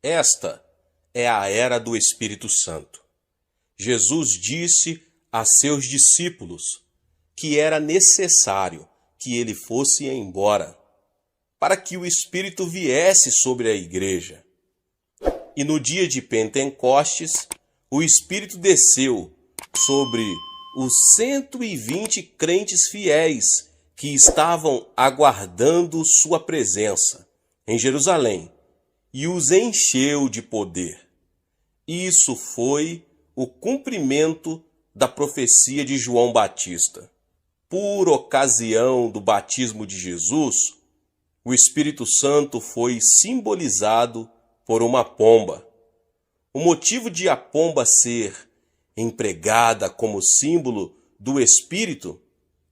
Esta é a era do Espírito Santo. Jesus disse a seus discípulos que era necessário que ele fosse embora para que o Espírito viesse sobre a igreja. E no dia de Pentecostes, o Espírito desceu sobre os 120 crentes fiéis que estavam aguardando sua presença em Jerusalém e os encheu de poder. Isso foi o cumprimento da profecia de João Batista. Por ocasião do batismo de Jesus, o Espírito Santo foi simbolizado por uma pomba. O motivo de a pomba ser empregada como símbolo do Espírito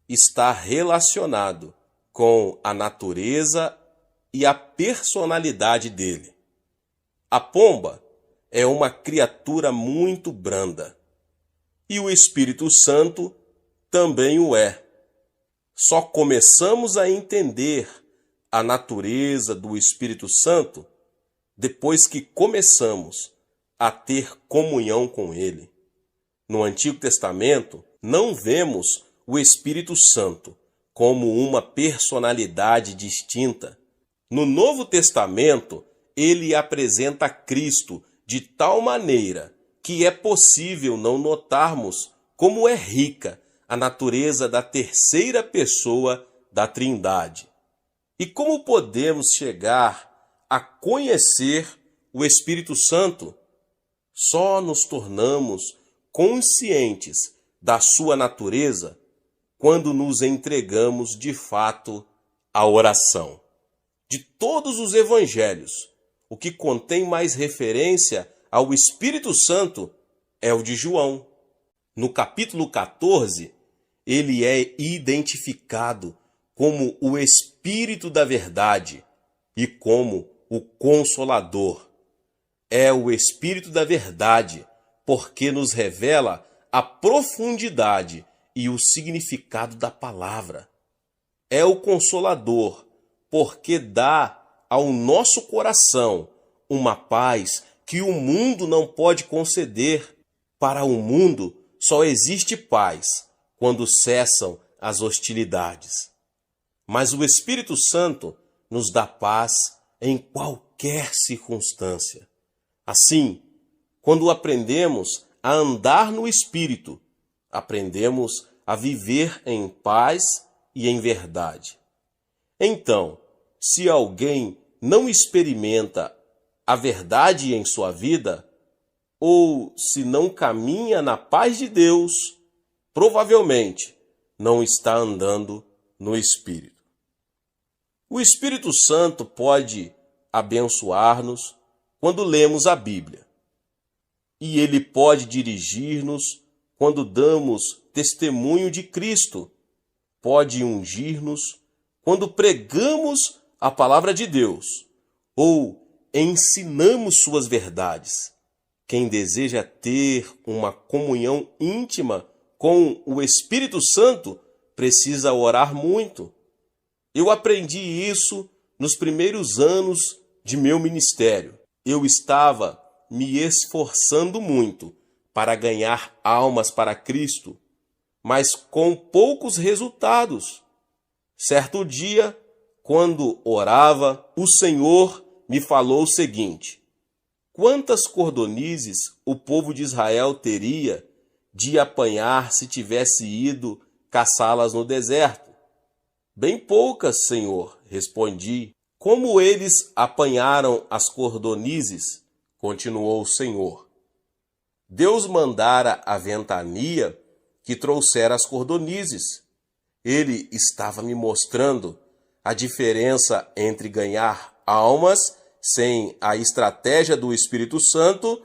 está relacionado com a natureza e a personalidade dele. A pomba é uma criatura muito branda, e o Espírito Santo também o é. Só começamos a entender a natureza do Espírito Santo depois que começamos a ter comunhão com ele. No Antigo Testamento, não vemos o Espírito Santo como uma personalidade distinta. No Novo Testamento, ele apresenta Cristo de tal maneira que é possível não notarmos como é rica a natureza da terceira pessoa da Trindade. E como podemos chegar a conhecer o Espírito Santo? Só nos tornamos conscientes da sua natureza quando nos entregamos de fato à oração. De todos os evangelhos, o que contém mais referência ao Espírito Santo é o de João. No capítulo 14, ele é identificado como o Espírito da Verdade e como o Consolador. É o Espírito da Verdade porque nos revela a profundidade e o significado da palavra. É o Consolador porque dá ao nosso coração uma paz que o mundo não pode conceder. Para o mundo só existe paz quando cessam as hostilidades. Mas o Espírito Santo nos dá paz em qualquer circunstância. Assim, quando aprendemos a andar no Espírito, aprendemos a viver em paz e em verdade. Então, se alguém não experimenta a verdade em sua vida, ou se não caminha na paz de Deus, provavelmente não está andando no Espírito. O Espírito Santo pode abençoar-nos quando lemos a Bíblia. E ele pode dirigir-nos quando damos testemunho de Cristo. Pode ungir-nos quando pregamos a palavra de Deus ou ensinamos suas verdades. Quem deseja ter uma comunhão íntima com o Espírito Santo precisa orar muito. Eu aprendi isso nos primeiros anos de meu ministério. Eu estava me esforçando muito para ganhar almas para Cristo, mas com poucos resultados. Certo dia, quando orava, o Senhor me falou o seguinte: quantas cordonizes o povo de Israel teria de apanhar se tivesse ido caçá-las no deserto? Bem poucas, Senhor, respondi. Como eles apanharam as cordonizes? Continuou o Senhor. Deus mandara a ventania que trouxera as cordonizes. Ele estava me mostrando a diferença entre ganhar almas sem a estratégia do Espírito Santo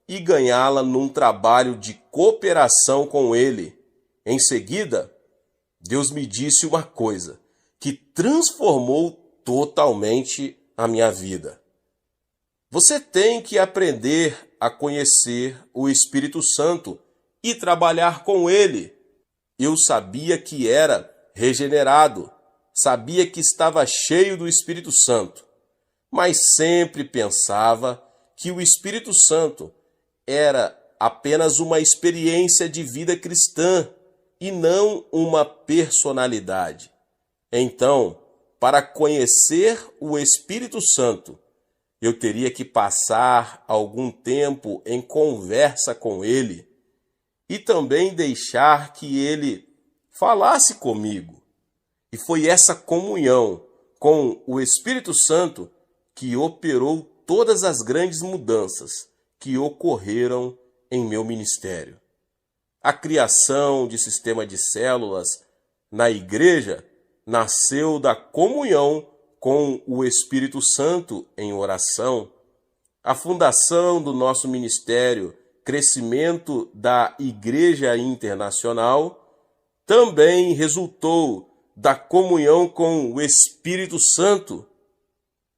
e ganhá-la num trabalho de cooperação com ele. Em seguida, Deus me disse uma coisa que transformou totalmente a minha vida. Você tem que aprender a conhecer o Espírito Santo e trabalhar com ele. Eu sabia que era regenerado, sabia que estava cheio do Espírito Santo, mas sempre pensava que o Espírito Santo era apenas uma experiência de vida cristã e não uma personalidade. Então, para conhecer o Espírito Santo, eu teria que passar algum tempo em conversa com ele e também deixar que ele falasse comigo. E foi essa comunhão com o Espírito Santo que operou todas as grandes mudanças que ocorreram em meu ministério. A criação de sistema de células na igreja nasceu da comunhão com o Espírito Santo em oração. A fundação do nosso ministério, crescimento da Igreja Internacional, também resultou da comunhão com o Espírito Santo.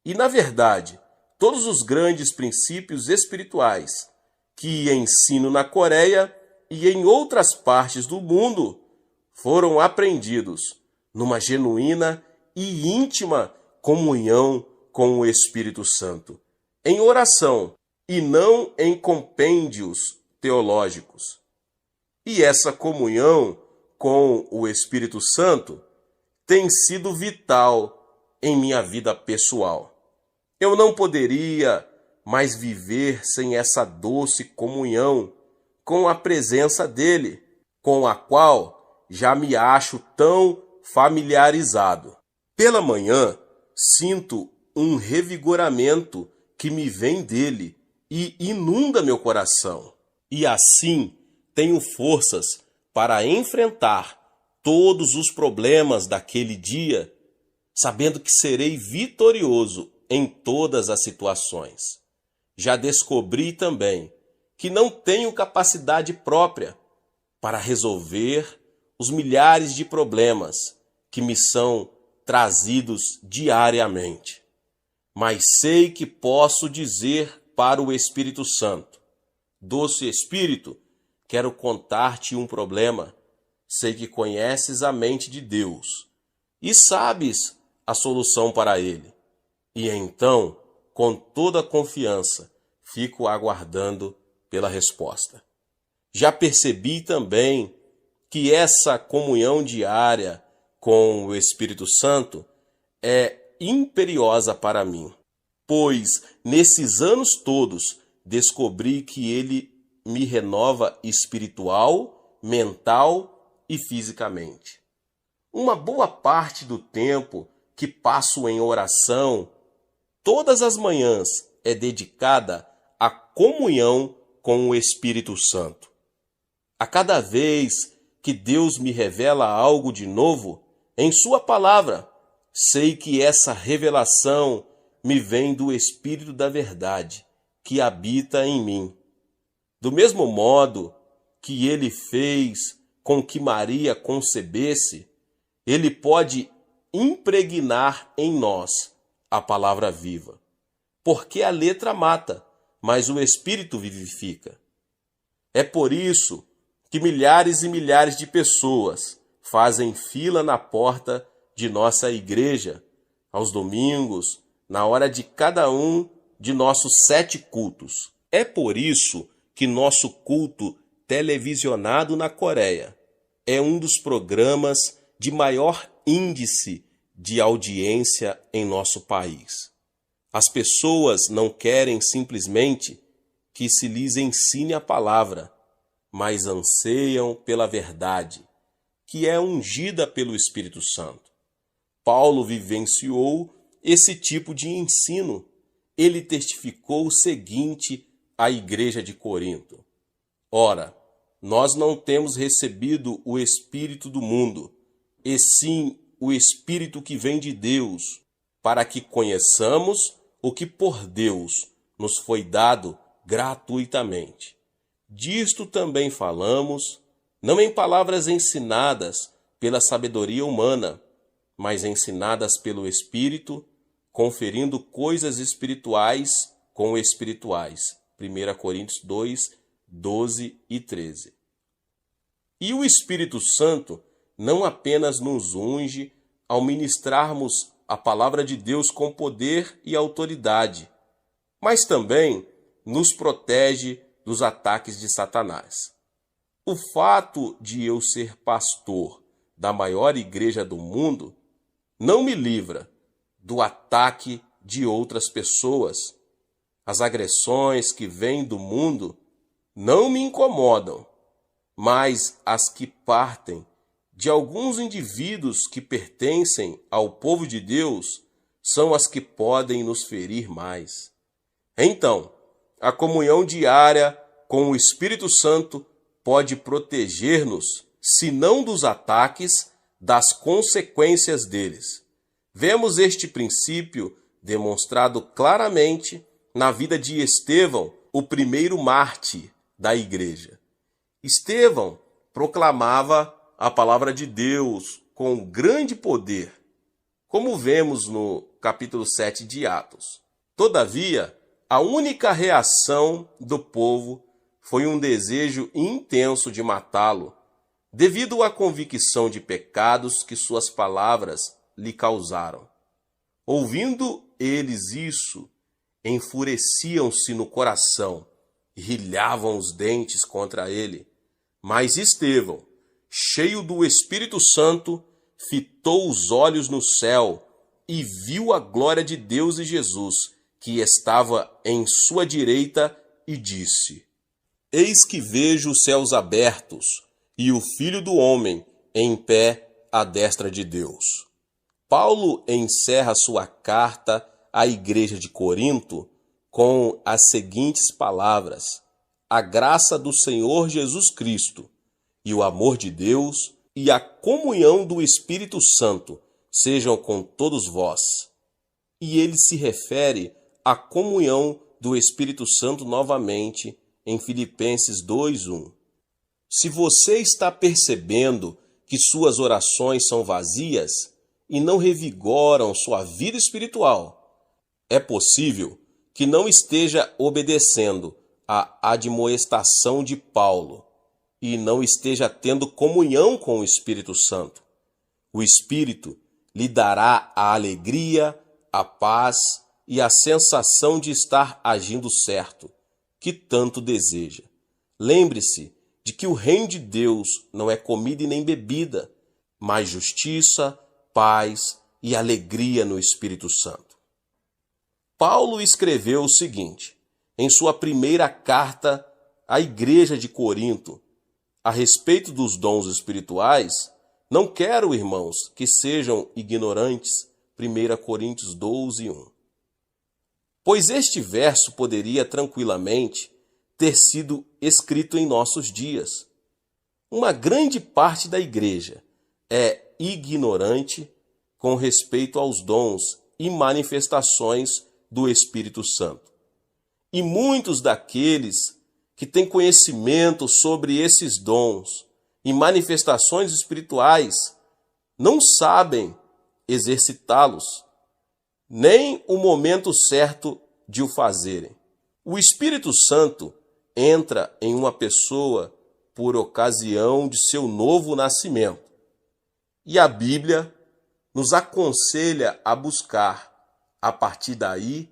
E, na verdade, todos os grandes princípios espirituais que ensino na Coreia e em outras partes do mundo foram aprendidos numa genuína e íntima comunhão com o Espírito Santo, em oração e não em compêndios teológicos. E essa comunhão com o Espírito Santo tem sido vital em minha vida pessoal. Eu não poderia mais viver sem essa doce comunhão com a presença dele, com a qual já me acho tão familiarizado. Pela manhã, sinto um revigoramento que me vem dele e inunda meu coração. E assim tenho forças para enfrentar todos os problemas daquele dia, sabendo que serei vitorioso em todas as situações. Já descobri também que não tenho capacidade própria para resolver os milhares de problemas que me são trazidos diariamente. Mas sei que posso dizer para o Espírito Santo: Doce Espírito, quero contar-te um problema. Sei que conheces a mente de Deus e sabes a solução para ele. E então, com toda a confiança, fico aguardando pela resposta. Já percebi também que essa comunhão diária com o Espírito Santo é imperiosa para mim, pois nesses anos todos descobri que ele me renova espiritual, mental e fisicamente. Uma boa parte do tempo que passo em oração, todas as manhãs, é dedicada à comunhão com o Espírito Santo. A cada vez que Deus me revela algo de novo em sua palavra, sei que essa revelação me vem do Espírito da verdade, que habita em mim. Do mesmo modo que ele fez com que Maria concebesse, ele pode impregnar em nós a palavra viva. Porque a letra mata, mas o Espírito vivifica. É por isso que milhares e milhares de pessoas fazem fila na porta de nossa igreja, aos domingos, na hora de cada um de nossos 7 cultos. É por isso que nosso culto televisionado na Coreia é um dos programas de maior índice de audiência em nosso país. As pessoas não querem simplesmente que se lhes ensine a palavra, mas anseiam pela verdade, que é ungida pelo Espírito Santo. Paulo vivenciou esse tipo de ensino. Ele testificou o seguinte à igreja de Corinto: Ora, nós não temos recebido o Espírito do mundo, e sim o Espírito que vem de Deus, para que conheçamos o que por Deus nos foi dado gratuitamente. Disto também falamos, não em palavras ensinadas pela sabedoria humana, mas ensinadas pelo Espírito, conferindo coisas espirituais com espirituais. 1 Coríntios 2, 12 e 13. E o Espírito Santo não apenas nos unge ao ministrarmos a palavra de Deus com poder e autoridade, mas também nos protege dos ataques de Satanás. O fato de eu ser pastor da maior igreja do mundo não me livra do ataque de outras pessoas. As agressões que vêm do mundo não me incomodam, mas as que partem de alguns indivíduos que pertencem ao povo de Deus são as que podem nos ferir mais. Então, a comunhão diária com o Espírito Santo pode proteger-nos, se não dos ataques, das consequências deles. Vemos este princípio demonstrado claramente na vida de Estevão, o primeiro mártir da igreja. Estevão proclamava a palavra de Deus com grande poder, como vemos no capítulo 7 de Atos. Todavia, a única reação do povo foi um desejo intenso de matá-lo, devido à convicção de pecados que suas palavras lhe causaram. Ouvindo eles isso, enfureciam-se no coração e rilhavam os dentes contra ele. Mas Estevão, cheio do Espírito Santo, fitou os olhos no céu e viu a glória de Deus e Jesus, que estava em sua direita, e disse: Eis que vejo os céus abertos e o Filho do Homem em pé à destra de Deus. Paulo encerra sua carta à igreja de Corinto com as seguintes palavras: A graça do Senhor Jesus Cristo e o amor de Deus e a comunhão do Espírito Santo sejam com todos vós. E ele se refere à comunhão do Espírito Santo novamente em Filipenses 2:1. Se você está percebendo que suas orações são vazias e não revigoram sua vida espiritual, é possível que não esteja obedecendo à admoestação de Paulo e não esteja tendo comunhão com o Espírito Santo. O Espírito lhe dará a alegria, a paz e a sensação de estar agindo certo, que tanto deseja. Lembre-se de que o reino de Deus não é comida e nem bebida, mas justiça, paz e alegria no Espírito Santo. Paulo escreveu o seguinte, em sua primeira carta à igreja de Corinto, a respeito dos dons espirituais: Não quero, irmãos, que sejam ignorantes. 1 Coríntios 12:1. Pois este verso poderia tranquilamente ter sido escrito em nossos dias. Uma grande parte da igreja é ignorante com respeito aos dons e manifestações do Espírito Santo. E muitos daqueles que têm conhecimento sobre esses dons e manifestações espirituais não sabem exercitá-los, nem o momento certo de o fazerem. O Espírito Santo entra em uma pessoa por ocasião de seu novo nascimento. E a Bíblia nos aconselha a buscar, a partir daí,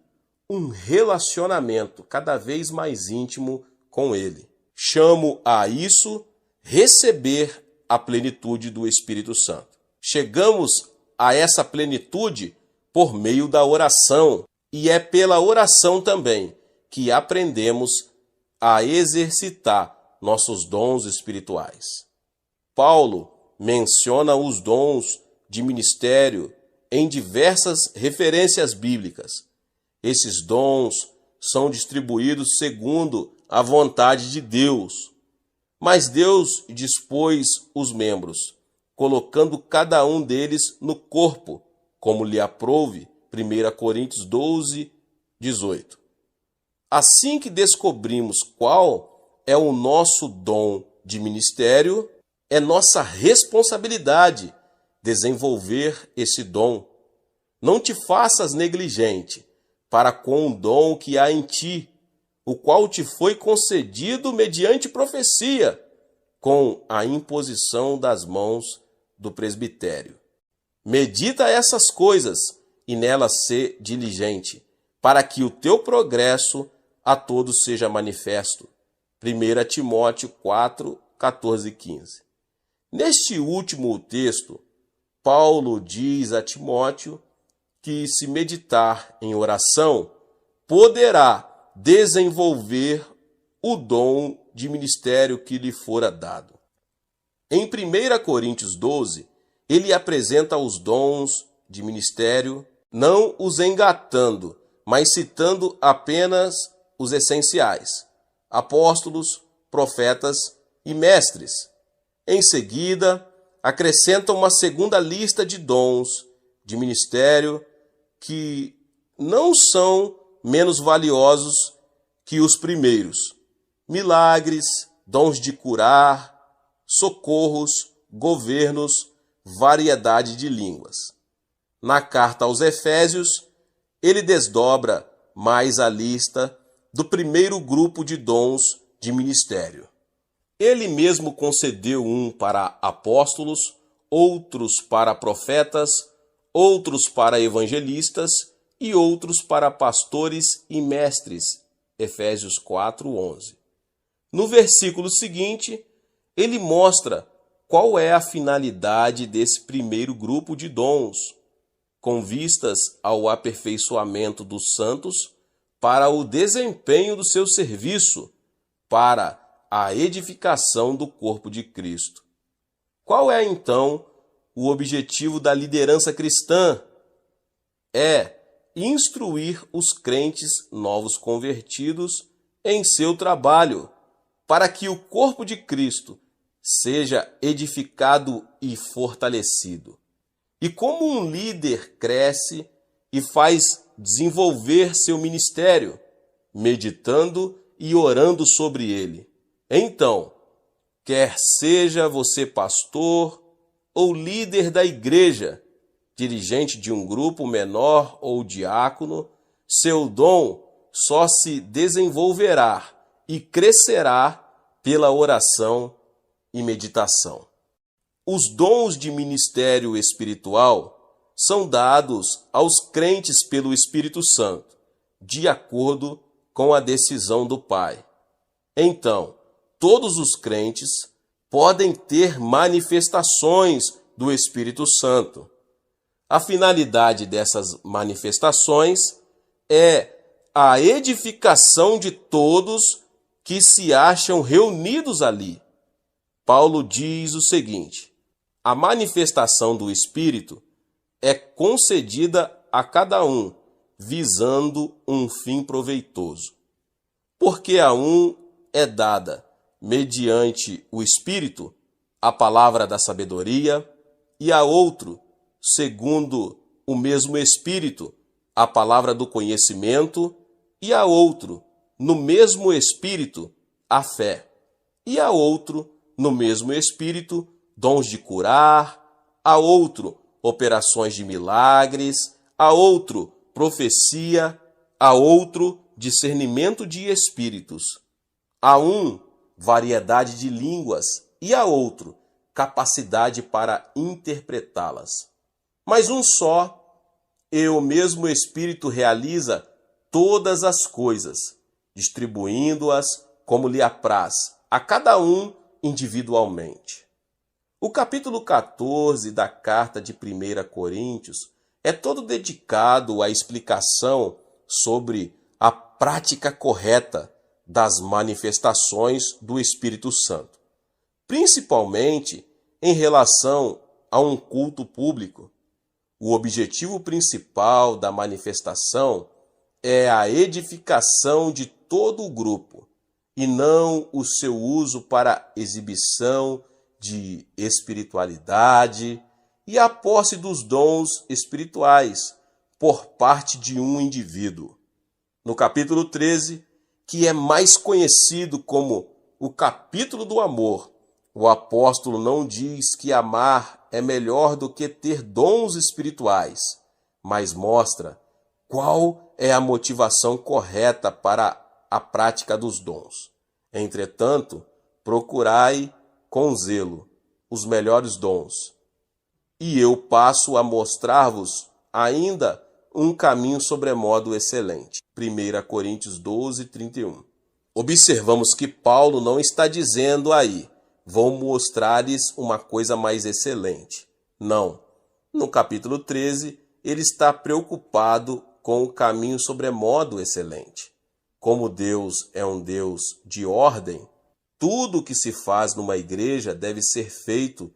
um relacionamento cada vez mais íntimo com Ele. Chamo a isso receber a plenitude do Espírito Santo. Chegamos a essa plenitude por meio da oração, e é pela oração também que aprendemos a exercitar nossos dons espirituais. Paulo menciona os dons de ministério em diversas referências bíblicas. Esses dons são distribuídos segundo a vontade de Deus, mas Deus dispôs os membros, colocando cada um deles no corpo, como lhe aprouve, 1 Coríntios 12:18. Assim que descobrimos qual é o nosso dom de ministério, é nossa responsabilidade desenvolver esse dom. Não te faças negligente para com o dom que há em ti, o qual te foi concedido mediante profecia, com a imposição das mãos do presbitério. Medita essas coisas e nelas sê diligente, para que o teu progresso a todos seja manifesto. 1 Timóteo 4, 14 e 15. Neste último texto, Paulo diz a Timóteo que, se meditar em oração, poderá desenvolver o dom de ministério que lhe fora dado. Em 1 Coríntios 12, ele apresenta os dons de ministério, não os engatando, mas citando apenas os essenciais: apóstolos, profetas e mestres. Em seguida, acrescenta uma segunda lista de dons de ministério que não são menos valiosos que os primeiros: milagres, dons de curar, socorros, governos, variedade de línguas. Na carta aos Efésios, ele desdobra mais a lista do primeiro grupo de dons de ministério. Ele mesmo concedeu um para apóstolos, outros para profetas, outros para evangelistas e outros para pastores e mestres. Efésios 4:11. No versículo seguinte, ele mostra qual é a finalidade desse primeiro grupo de dons, com vistas ao aperfeiçoamento dos santos para o desempenho do seu serviço, para a edificação do corpo de Cristo. Qual é, então, o objetivo da liderança cristã? É instruir os crentes novos convertidos em seu trabalho, para que o corpo de Cristo seja edificado e fortalecido. E como um líder cresce e faz desenvolver seu ministério, meditando e orando sobre ele. Então, quer seja você pastor ou líder da igreja, dirigente de um grupo menor ou diácono, seu dom só se desenvolverá e crescerá pela oração e meditação. Os dons de ministério espiritual são dados aos crentes pelo Espírito Santo, de acordo com a decisão do Pai. Então, todos os crentes podem ter manifestações do Espírito Santo. A finalidade dessas manifestações é a edificação de todos que se acham reunidos ali. Paulo diz o seguinte: a manifestação do Espírito é concedida a cada um, visando um fim proveitoso. Porque a um é dada, mediante o Espírito, a palavra da sabedoria, e a outro, segundo o mesmo Espírito, a palavra do conhecimento, e a outro, no mesmo Espírito, a fé, e a outro, no mesmo Espírito, dons de curar, a outro, operações de milagres, a outro, profecia, a outro, discernimento de espíritos, a um, variedade de línguas, e a outro, capacidade para interpretá-las. Mas um só, e o mesmo Espírito realiza todas as coisas, distribuindo-as como lhe apraz, a cada um individualmente. O capítulo 14 da carta de 1 Coríntios é todo dedicado à explicação sobre a prática correta das manifestações do Espírito Santo, principalmente em relação a um culto público. O objetivo principal da manifestação é a edificação de todo o grupo, e não o seu uso para exibição de espiritualidade e a posse dos dons espirituais por parte de um indivíduo. No capítulo 13, que é mais conhecido como o capítulo do amor, o apóstolo não diz que amar é melhor do que ter dons espirituais, mas mostra qual é a motivação correta para a prática dos dons. Entretanto, procurai com zelo os melhores dons. E eu passo a mostrar-vos ainda um caminho sobremodo excelente. 1 Coríntios 12, 31. Observamos que Paulo não está dizendo aí, vou mostrar-lhes uma coisa mais excelente. Não. No capítulo 13, ele está preocupado com o caminho sobremodo excelente. Como Deus é um Deus de ordem, tudo o que se faz numa igreja deve ser feito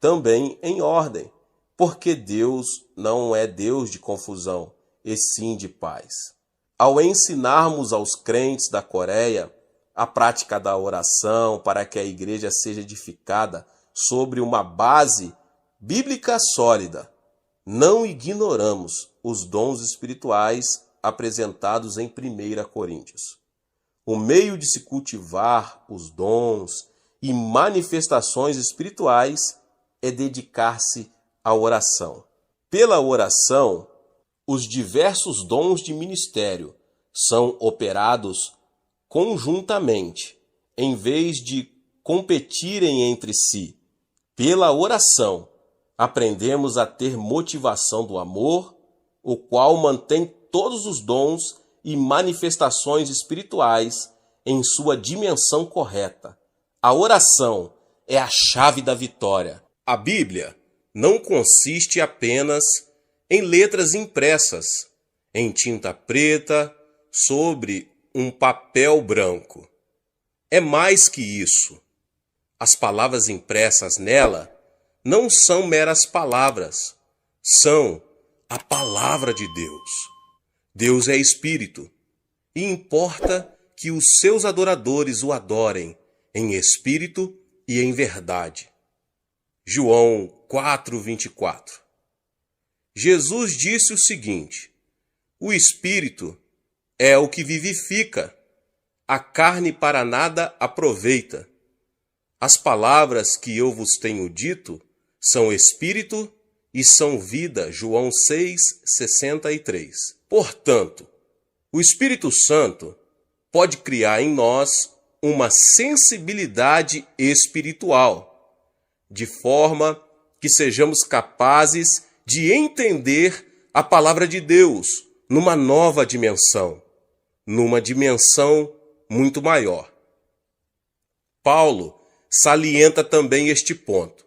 também em ordem, porque Deus não é Deus de confusão, e sim de paz. Ao ensinarmos aos crentes da Coreia a prática da oração para que a igreja seja edificada sobre uma base bíblica sólida, não ignoramos os dons espirituais apresentados em 1 Coríntios. O meio de se cultivar os dons e manifestações espirituais é dedicar-se à oração. Pela oração, os diversos dons de ministério são operados conjuntamente, em vez de competirem entre si. Pela oração, aprendemos a ter motivação do amor, o qual mantém todos os dons e manifestações espirituais em sua dimensão correta. A oração é a chave da vitória. A Bíblia não consiste apenas em letras impressas em tinta preta sobre um papel branco. É mais que isso. As palavras impressas nela não são meras palavras, são a palavra de Deus. Deus é espírito e importa que os seus adoradores o adorem em espírito e em verdade. João 4:24. Jesus disse o seguinte: o espírito é o que vivifica, a carne para nada aproveita. As palavras que eu vos tenho dito são espírito e são vida. João 6:63. Portanto, o Espírito Santo pode criar em nós uma sensibilidade espiritual, de forma que sejamos capazes de entender a palavra de Deus numa nova dimensão, numa dimensão muito maior. Paulo salienta também este ponto.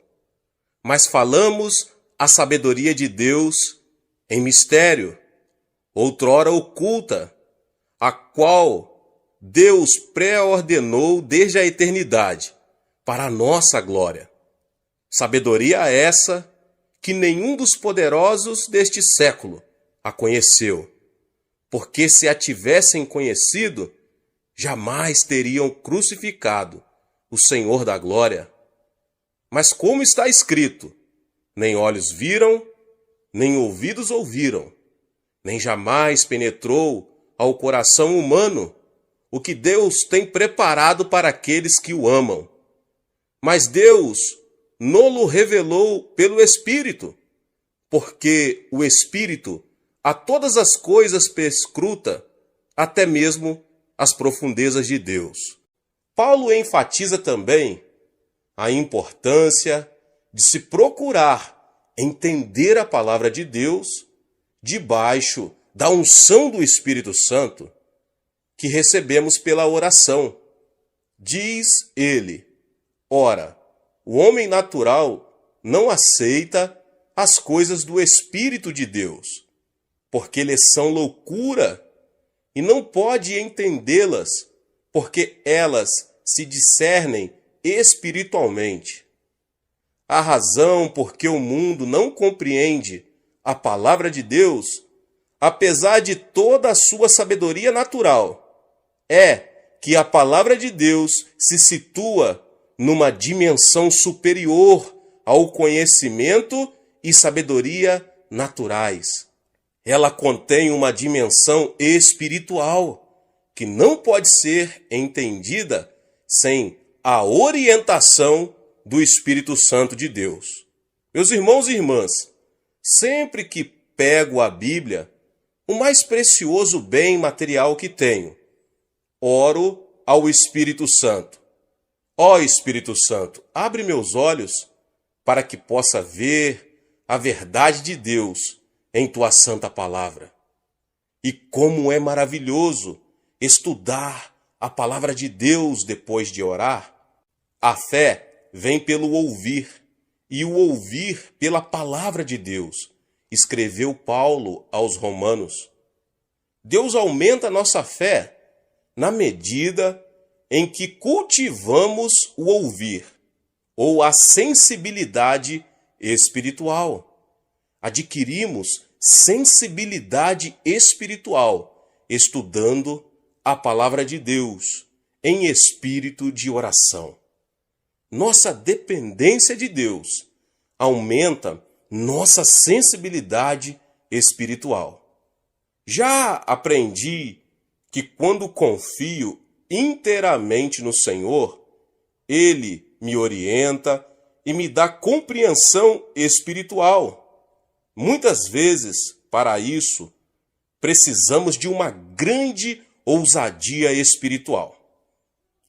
Mas falamos a sabedoria de Deus em mistério, outrora oculta, a qual Deus pré-ordenou desde a eternidade, para a nossa glória. Sabedoria essa que nenhum dos poderosos deste século a conheceu, porque se a tivessem conhecido, jamais teriam crucificado o Senhor da glória. Mas como está escrito, nem olhos viram, nem ouvidos ouviram, nem jamais penetrou ao coração humano o que Deus tem preparado para aqueles que o amam. Mas Deus no-lo revelou pelo Espírito, porque o Espírito a todas as coisas perscruta, até mesmo as profundezas de Deus. Paulo enfatiza também a importância de se procurar entender a palavra de Deus debaixo da unção do Espírito Santo que recebemos pela oração. Diz ele: ora, o homem natural não aceita as coisas do Espírito de Deus, porque lhes são loucura, e não pode entendê-las, porque elas se discernem espiritualmente. A razão por que o mundo não compreende a palavra de Deus, apesar de toda a sua sabedoria natural, é que a palavra de Deus se situa numa dimensão superior ao conhecimento e sabedoria naturais. Ela contém uma dimensão espiritual que não pode ser entendida sem a orientação do Espírito Santo de Deus. Meus irmãos e irmãs, sempre que pego a Bíblia, o mais precioso bem material que tenho, oro ao Espírito Santo. Ó Espírito Santo, abre meus olhos para que possa ver a verdade de Deus em tua santa palavra. E como é maravilhoso estudar a palavra de Deus depois de orar. A fé vem pelo ouvir, e o ouvir pela palavra de Deus, escreveu Paulo aos Romanos. Deus aumenta a nossa fé na medida em que cultivamos o ouvir, ou a sensibilidade espiritual. Adquirimos sensibilidade espiritual estudando a palavra de Deus em espírito de oração. Nossa dependência de Deus aumenta nossa sensibilidade espiritual. Já aprendi que quando confio inteiramente no Senhor, Ele me orienta e me dá compreensão espiritual. Muitas vezes, para isso, precisamos de uma grande ousadia espiritual.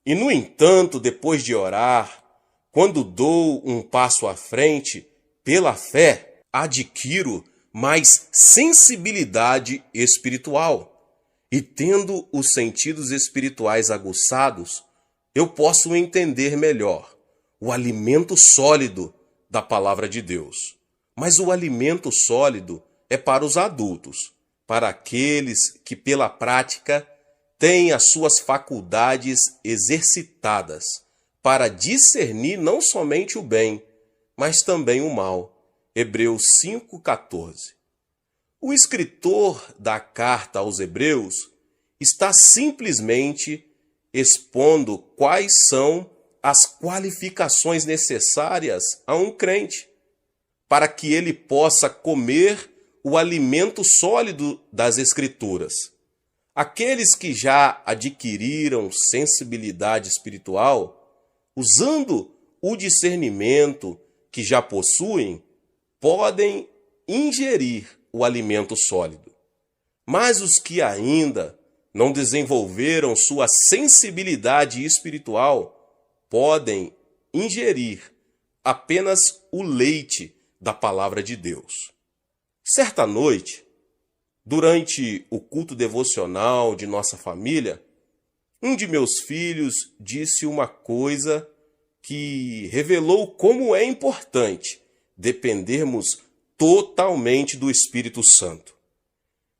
E, no entanto, depois de orar, quando dou um passo à frente, pela fé, adquiro mais sensibilidade espiritual. E tendo os sentidos espirituais aguçados, eu posso entender melhor o alimento sólido da palavra de Deus. Mas o alimento sólido é para os adultos, para aqueles que pela prática têm as suas faculdades exercitadas para discernir não somente o bem, mas também o mal. Hebreus 5,14. O escritor da carta aos Hebreus está simplesmente expondo quais são as qualificações necessárias a um crente, para que ele possa comer o alimento sólido das Escrituras. Aqueles que já adquiriram sensibilidade espiritual, usando o discernimento que já possuem, podem ingerir o alimento sólido. Mas os que ainda não desenvolveram sua sensibilidade espiritual podem ingerir apenas o leite da palavra de Deus. Certa noite, durante o culto devocional de nossa família, um de meus filhos disse uma coisa que revelou como é importante dependermos totalmente do Espírito Santo.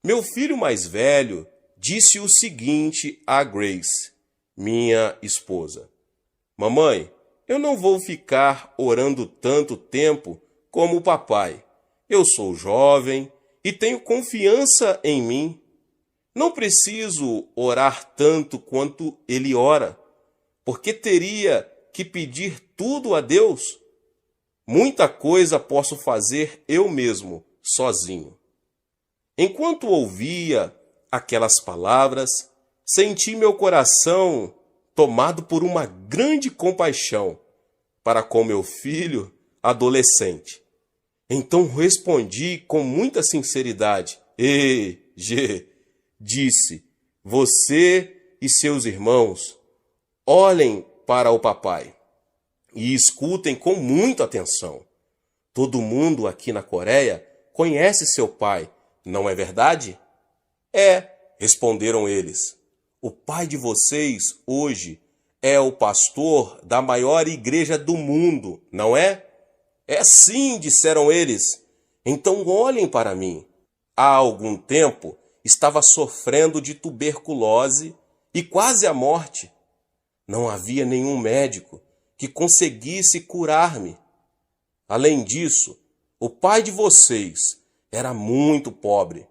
Meu filho mais velho disse o seguinte a Grace, minha esposa: Mamãe, eu não vou ficar orando tanto tempo como o papai. Eu sou jovem e tenho confiança em mim. Não preciso orar tanto quanto ele ora, porque teria que pedir tudo a Deus. Muita coisa posso fazer eu mesmo, sozinho. Enquanto ouvia aquelas palavras, senti meu coração tomado por uma grande compaixão para com meu filho adolescente. Então respondi com muita sinceridade: disse, você e seus irmãos olhem para o papai e escutem com muita atenção. Todo mundo aqui na Coreia conhece seu pai, não é verdade? É, responderam eles. O pai de vocês hoje é o pastor da maior igreja do mundo, não é? É sim, disseram eles. Então olhem para mim. Há algum tempo estava sofrendo de tuberculose e quase à morte. Não havia nenhum médico que conseguisse curar-me. Além disso, o pai de vocês era muito pobre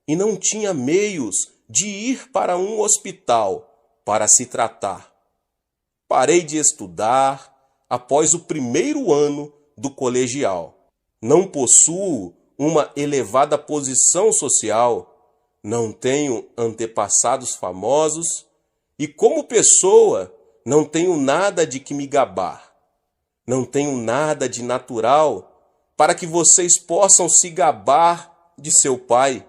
e não tinha meios de ir para um hospital para se tratar. Parei de estudar após o primeiro ano do colegial. Não possuo uma elevada posição social, não tenho antepassados famosos e, como pessoa, não tenho nada de que me gabar. Não tenho nada de natural para que vocês possam se gabar de seu pai.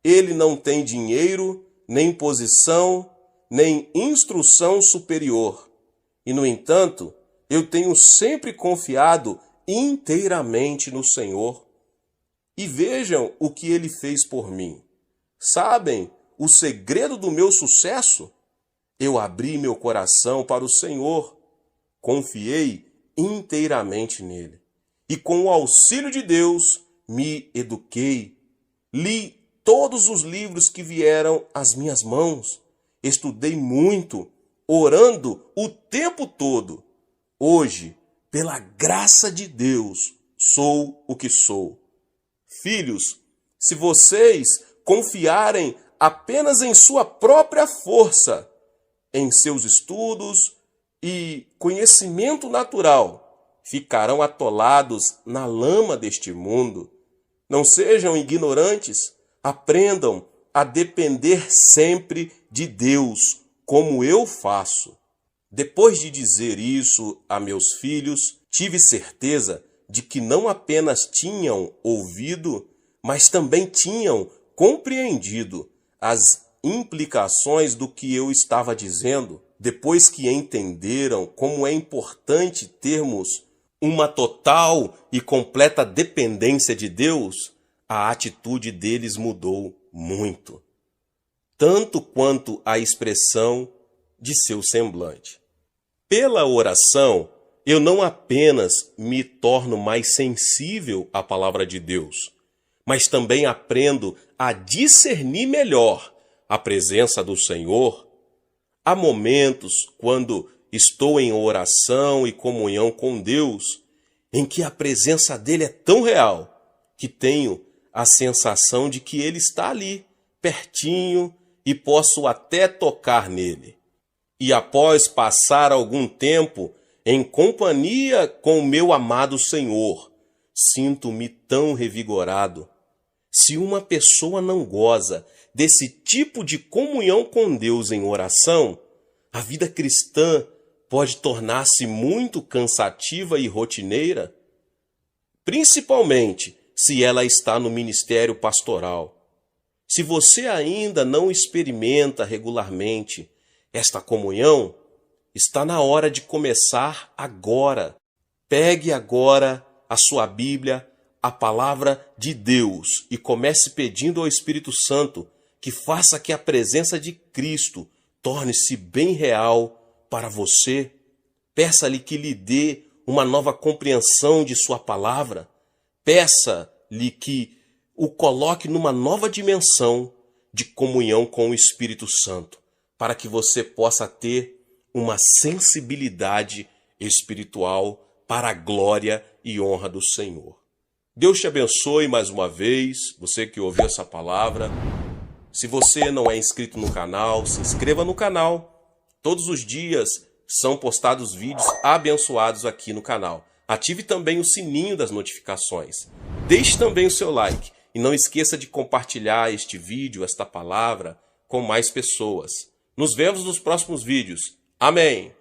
Ele não tem dinheiro, nem posição, nem instrução superior. E, no entanto, eu tenho sempre confiado inteiramente no Senhor. e vejam o que ele fez por mim. Sabem o segredo do meu sucesso? Eu abri meu coração para o Senhor, confiei inteiramente nele e, com o auxílio de Deus, me eduquei. Li todos os livros que vieram às minhas mãos, estudei muito, orando o tempo todo. Hoje, pela graça de Deus, sou o que sou. Filhos, se vocês confiarem apenas em sua própria força, em seus estudos e conhecimento natural, ficarão atolados na lama deste mundo. Não sejam ignorantes, aprendam a depender sempre de Deus, como eu faço. Depois de dizer isso a meus filhos, tive certeza de que não apenas tinham ouvido, mas também tinham compreendido as implicações do que eu estava dizendo. Depois que entenderam como é importante termos uma total e completa dependência de Deus, a atitude deles mudou muito, tanto quanto a expressão de seu semblante. Pela oração, eu não apenas me torno mais sensível à palavra de Deus, mas também aprendo a discernir melhor a presença do Senhor. Há momentos quando estou em oração e comunhão com Deus, em que a presença dele é tão real que tenho a sensação de que ele está ali, pertinho, e posso até tocar nele. E após passar algum tempo em companhia com o meu amado Senhor, sinto-me tão revigorado. Se uma pessoa não goza desse tipo de comunhão com Deus em oração, a vida cristã pode tornar-se muito cansativa e rotineira, principalmente se ela está no ministério pastoral. Se você ainda não experimenta regularmente esta comunhão, está na hora de começar agora. Pegue agora a sua Bíblia, a palavra de Deus, e comece pedindo ao Espírito Santo que faça que a presença de Cristo torne-se bem real para você. Peça-lhe que lhe dê uma nova compreensão de sua palavra. Peça-lhe que o coloque numa nova dimensão de comunhão com o Espírito Santo, para que você possa ter uma sensibilidade espiritual para a glória e honra do Senhor. Deus te abençoe mais uma vez, você que ouviu essa palavra. Se você não é inscrito no canal, se inscreva no canal. Todos os dias são postados vídeos abençoados aqui no canal. Ative também o sininho das notificações. Deixe também o seu like e não esqueça de compartilhar este vídeo, esta palavra, com mais pessoas. Nos vemos nos próximos vídeos. Amém!